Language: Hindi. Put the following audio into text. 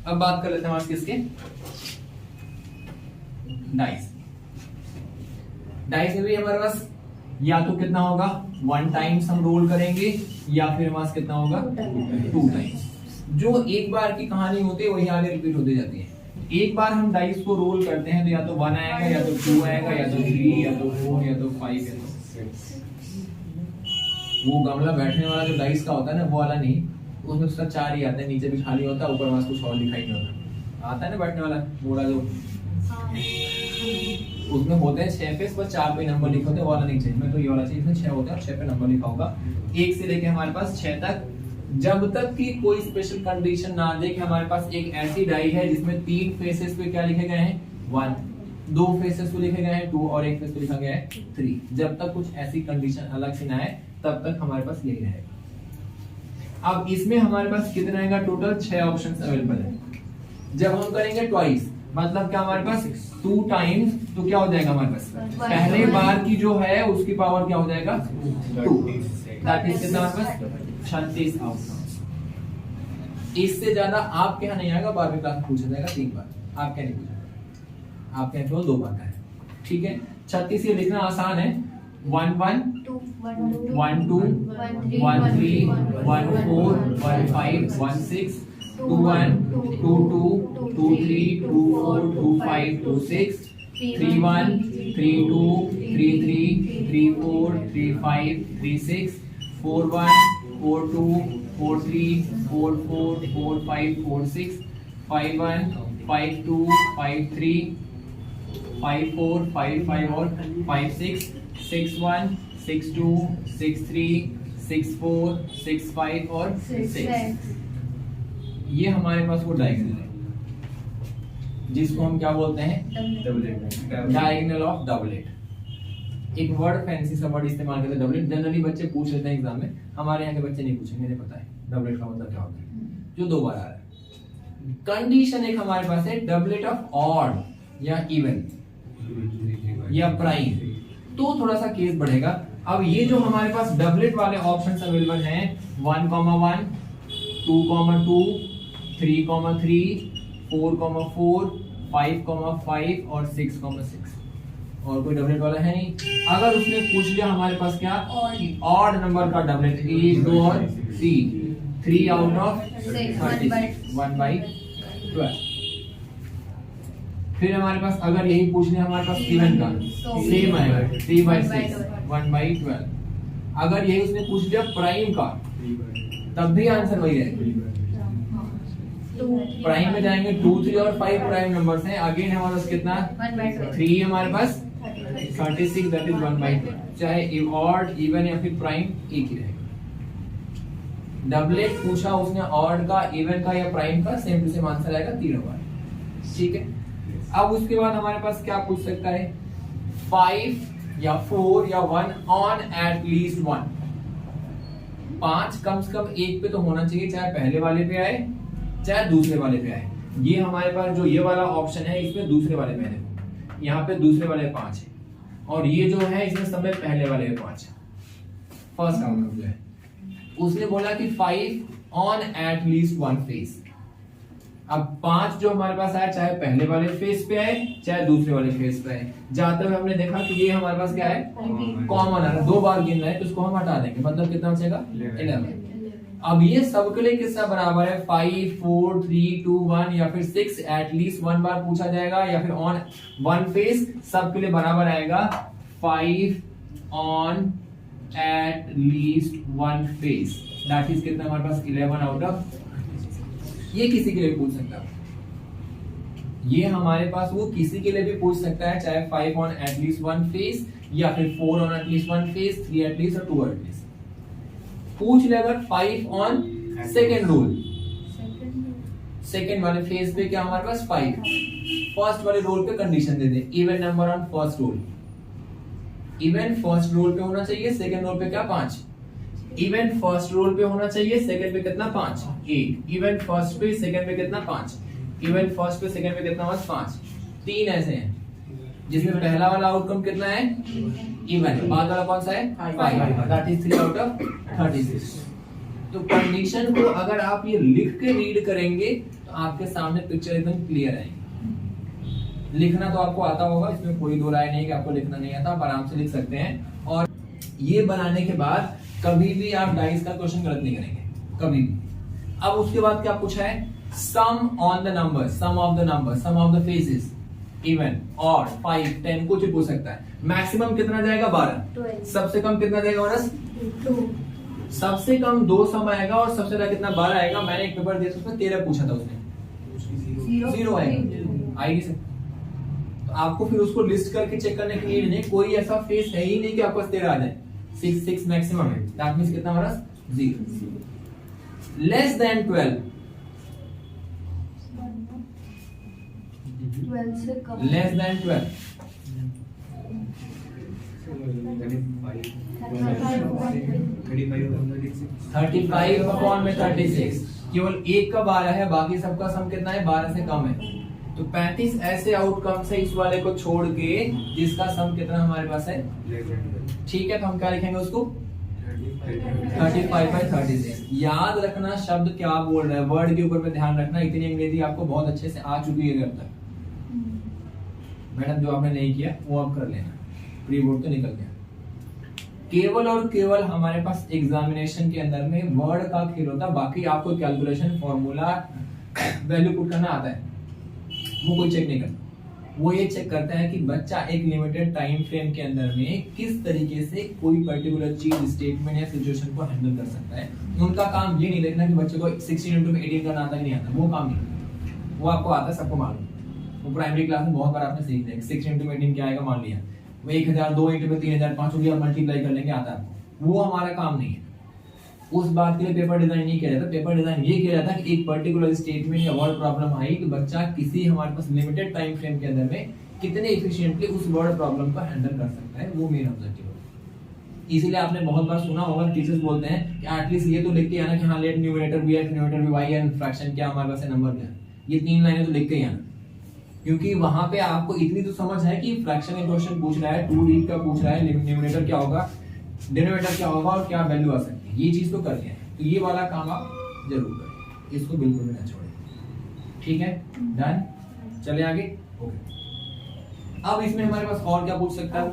अब बात कर लेते हैं हमारे किसके, डाइस। डाइस में भी हमारे पास या तो कितना होगा 1 टाइम्स हम रोल करेंगे या फिर हमारे पास कितना होगा 2 टाइम्स। जो एक बार की कहानी होती है वही आगे रिपीट होती जाती है। एक बार हम डाइस को रोल करते हैं तो या तो 1 आएगा या तो 2 आएगा या तो 3 या तो 4 या तो 5 या तो 6। वो गमला बैठने वाला जो डाइस का होता है ना वो वाला नहीं, उसमें उसका 4 ही आते हैं, नीचे भी खाली होता है, ऊपर वहां कुछ और दिखाई नहीं होता। आता है ना बैठने वाला घोड़ा जो, उसमें होते हैं 6 फेस, बस 4 पे नंबर लिखे होते हैं, वो वाला नहीं चाहिए। मैं तो ये वाला चाहिए, इसमें 6 होता है और 6 पे नंबर लिखा होगा 1 से लेके हमारे पास 6 तक। जब तक कि कोई स्पेशल कंडीशन ना दे कि हमारे पास एक ऐसी डाई है जिसमें 3 फेसेस पे क्या लिखे गए हैं 1, 2 फेसेस पे लिखे गए हैं 2 और 1 फेस पे लिखा गया है 3। जब तक कुछ ऐसी कंडीशन अलग से ना आए तब तक हमारे पास यही रहेगा। अब इसमें हमारे पास कितना आएगा टोटल 6 ऑप्शंस अवेलेबल है। जब हम करेंगे ट्वाइस मतलब क्या हमारे पास 2 टाइम्स, तो क्या हो जाएगा हमारे पास पहले बार की जो है उसकी पावर क्या हो जाएगा 2, दैट इज कितना हमारे पास 36 आउटकम्स। इससे ज्यादा आपके यहाँ नहीं आएगा, 12वीं क्लास में पूछा जाएगा 3 बार, आपके यहाँ नहीं पूछा, आपके यहाँ केवल 2 बार का है। ठीक है, 36 ये लिखना आसान है, 1 1 2 1 2 1 3 1 4 1 5 1 6 2 1 2 2 2 3 2 4 2 5 2 6 3 1 3 2 3 3 3 4 3 5 3 6 4 1 4 2 4 3 4 4 4 5 4 6 5 1 5 2 5 3 5 4 5 5 और 5 6 6 1 6 2 6 3 6 4 6 5 और 6। ये हमारे पास वो डायगोनल है जिसको हम क्या बोलते हैं डायगोनल ऑफ डबलेट। एक वर्ड फैंसी सा वर्ड इस्तेमाल करते हैं डबलेट, जनरली बच्चे पूछ लेते हैं एग्जाम में, हमारे यहाँ के बच्चे नहीं पूछेंगे, मुझे पता है डबलेट का मतलब क्या होता है, जो 2 बार आ रहा है। कंडीशन एक हमारे पास है डबलेट ऑफ ऑड या इवन या प्राइम, तो थोड़ा सा केस बढ़ेगा। अब ये जो हमारे पास डबलेट वाले ऑप्शंस अवेलेबल हैं 1, 1 2, 2 3, 3 4, 4 5, 5 और 6, 6 और कोई डबलेट वाला है नहीं। अगर उसने पूछ लिया हमारे पास क्या ऑड नंबर का डबलेट 1 2 और 3 आउट ऑफ 1/12। फिर हमारे पास अगर यही पूछ लिया हमारे पास इवन का सेम आएगा 3/6 1/12। अगर यही उसने पूछ लिया प्राइम का तब भी आंसर वही रहेगा। प्राइम में जाएंगे 2 3 और 5 प्राइम नंबर्स हैं, अगेन हमारे पास कितना 3 हमारे पास 36 दैट इज 1/12। चाहे ऑड इवन या फिर प्राइम एक ही रहेगा। डबलेट पूछा उसने ऑड का इवन का या प्राइम का, सेम टू सेम आंसर आएगा तीनों बार। ठीक है, अब उसके बाद हमारे पास क्या पूछ सकता है 5 या 4 या 1 ऑन एट लीस्ट 1। 5 कम से कम एक पे तो होना चाहिए, चाहे पहले वाले पे आए चाहे दूसरे वाले पे आए। ये हमारे पास जो ये वाला ऑप्शन है इसमें दूसरे वाले पे है, यहाँ पे दूसरे वाले 5 है और ये जो है इसमें सब में पहले वाले 5 है। फर्स्ट आउटकम जो है उसने बोला कि 5 ऑन एट लीस्ट 1 फेस। अब 5 जो हमारे पास आया चाहे पहले वाले फेस पे आए चाहे दूसरे वाले फेस पे आए, जाते हुए हमने देखा कि ये हमारे पास क्या है कॉमन आ रहा है, 2 बार गिन रहा है तो इसको हम हटा देंगे, मतलब कितना बचेगा 11। अब ये सबके लिए किसका बराबर है 5 4 3 2 1 या फिर 6 एट लीस्ट 1 बार पूछा जाएगा या फिर ऑन 1 फेस, सबके लिए बराबर आएगा 5 on at least 1 face, that is कितना हमारे पास 11 आउट ऑफ। ये किसी के लिए पूछ सकता है, ये हमारे पास वो किसी के लिए भी पूछ सकता है, चाहे 5 ऑन एट लीस्ट 1 फेस या फिर 4 on at least 1 face, 3 at least और 2 एट लीस्ट। पूछ ले अगर 5 ऑन सेकेंड रूल, सेकेंड वाले फेस पे क्या हमारे पास 5, फर्स्ट वाले रोल पे कंडीशन दे दे even number on first roll, even first roll पे होना चाहिए, सेकेंड रोल पे क्या 5, इवन फर्स्ट रोल पे होना चाहिए, सेकेंड पे कितना 5 8, इवन फर्स्ट पे सेकेंड पे कितना 5, इवन फर्स्ट पे सेकेंड पे कितना 5। 3 ऐसे हैं जिसमें पहला वाला आउटकम कितना है इवन, बाद वाला कौन सा है 5, दैट इज 3 आउट ऑफ 36। तो कंडीशन को अगर आप ये लिख के रीड करेंगे तो आपके सामने पिक्चर एकदम क्लियर आएगी। लिखना तो आपको आता होगा, इसमें कोई दो राय नहीं कि आपको लिखना नहीं आता, आप आराम से लिख सकते हैं। और ये बनाने के बाद कभी भी आप डाइस का क्वेश्चन गलत नहीं करेंगे, कभी भी। अब उसके बाद क्या पूछा है, sum on the number, sum of the number, sum of the faces, even, odd, 5, 10, कुछ भी पूछ सकता है। मैक्सिमम कितना जाएगा 12, सबसे कम कितना जाएगा ऑनर्स 2, सबसे कम 2 सम आएगा और सबसे ज्यादा कितना 12 आएगा। मैंने एक पेपर दिया था उसमें 13 पूछा था, उसने 0 आएगा, आएगी सर। तो आपको फिर उसको लिस्ट करके चेक करने की नीड नहीं, कोई ऐसा फेस है ही नहीं कि आपको 13 आ जाए। 6 मैक्सिमम है, दैट मींस कितना हमारा 0। लेस देन 12, 12 से कम, लेस देन 12, 35 अपॉन में 36, केवल एक का 12 है, बाकी सबका सम कितना है 12 से कम है। तो 35 ऐसे आउटकम से इस वाले को छोड़ के जिसका सम कितना हमारे पास है, ठीक है। तो हम क्या लिखेंगे उसको 35/36। याद रखना शब्द क्या बोल रहा है, वर्ड के ऊपर में ध्यान रखना। इतनी अंग्रेजी आपको बहुत अच्छे से आ चुकी है अब तक। मैडम जो आपने नहीं किया वो आप कर लेना, प्री बोर्ड तो निकल गया। केवल और केवल हमारे पास एग्जामिनेशन के अंदर में वर्ड का खेल होता है, बाकी आपको कैलकुलेशन फॉर्मूला वैल्यू पुट करना आता है, वो कोई चेक नहीं करता। वो ये चेक करता है कि बच्चा एक लिमिटेड टाइम फ्रेम के अंदर में किस तरीके से कोई पर्टिकुलर चीज, स्टेटमेंट या सिचुएशन को हैंडल कर सकता है। उनका काम ये नहीं देखना कि बच्चे को 16x18 करना आता है नहीं आता, वो काम नहीं, वो आपको आता है, सबको मालूम। वो प्राइमरी क्लास में बहुत बार आपने सीख लिया 16x18 क्या आएगा, मान लिया वो 1000, 2 इंटू में 3000, 5 हो गया, मल्टीप्लाई कर लेंगे, आता है आपको। वो हमारा काम नहीं है। उस बात के लिए पेपर डिजाइन नहीं किया जाता। पेपर डिजाइन ये किया जाता है कि एक पर्टिकुलर स्टेटमेंट या वर्ड प्रॉब्लम आई कि बच्चा किसी हमारे पास लिमिटेड टाइम फ्रेम के अंदर में कितने एफिशिएंटली उस वर्ड प्रॉब्लम को हैंडल कर सकता है, वो मेन ऑब्जेक्टिव है। इसीलिए आपने बहुत बार सुना होगा टीचर्स बोलते हैं कि एटलीस्ट ये तो लिख के आना कि हाँ लेट न्यूमरेटर भी है, डिनोमिनेटर भी y है, फ्रैक्शन क्या हमारे पास है, नंबर क्या है। ये 3 लाइनें तो लिख के ही आना, क्योंकि वहां पे आपको इतनी तो समझ है कि फ्रैक्शन का क्वेश्चन पूछ रहा है, 2 रीड का पूछ रहा है, न्यूमरेटर क्या होगा, डिनोमिनेटर क्या होगा और क्या वैल्यू आ सकती है, ये चीज तो कर लिया है। तो ये वाला काम आप जरूर करें, इसको बिल्कुल भी ना छोड़ें। ठीक है, डन। चले आगे। ओके, अब इसमें हमारे पास और क्या पूछ सकता है।